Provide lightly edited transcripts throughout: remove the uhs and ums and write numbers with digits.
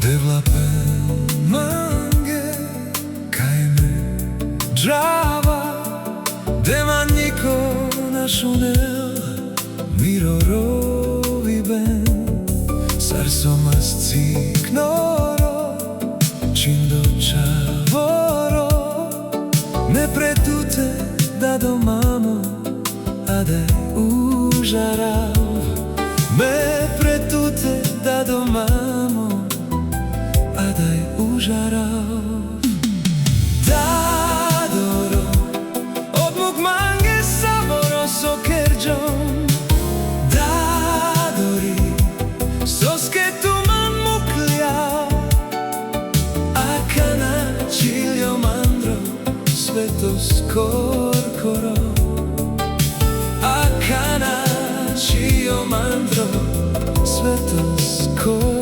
Devla mange kajme Java Dema niko na shunel Miro rovi ben Sarsomas ciknoro Cindo chavoro Me pretute da domamo Adai užarav Me pretute da domamo Adai užarav Dadoro Od mog mange saboro sokerđom Dadori Soske tuman muklja Akana čiljom andro Svetos korkoro Akana čiljom andro Svetos korkoro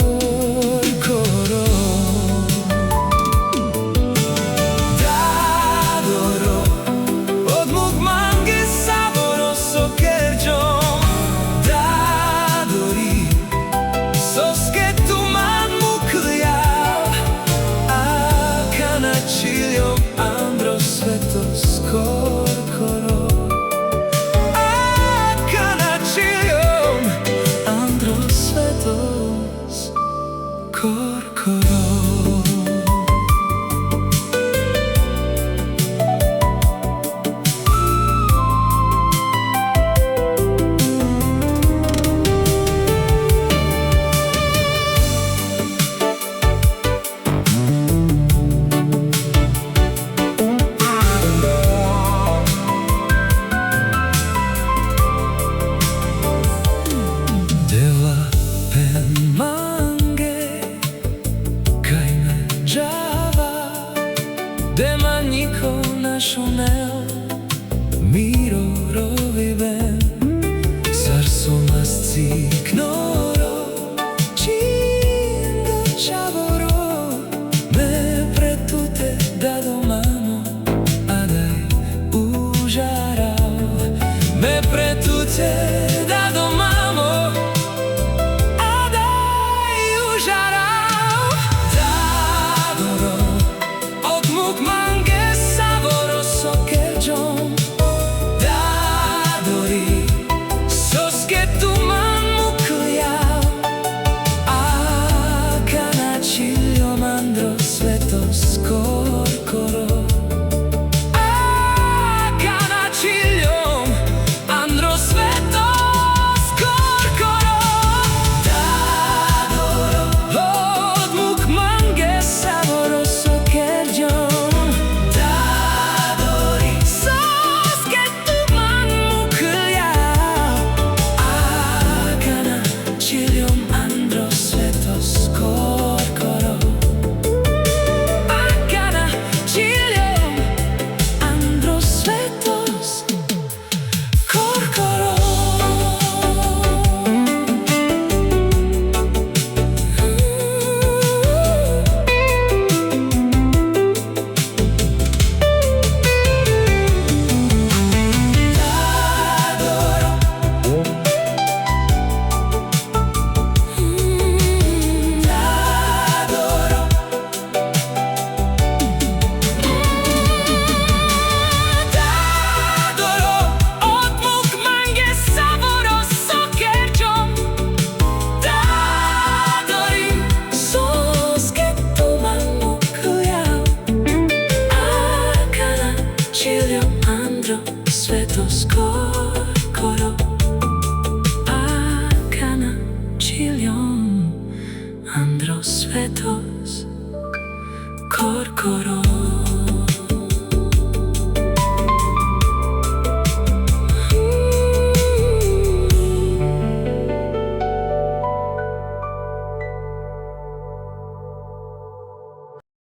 Dema niko na shunel Miro rovi ben Sarsomas ciknoro Cindo chavoro Me pretute da domamo Adai užarav Me pretute da domamo Adai užarav Dadoro Od mog mange saboro sokerđom Dadori Soske tuman muklja Akana čiljom andro svetos korkoro Akana čiljom andro svetos korkoro Dadoro Od mog mange saboro sokerđom Svetos korkoro Akana čiljom andro svetos korkoro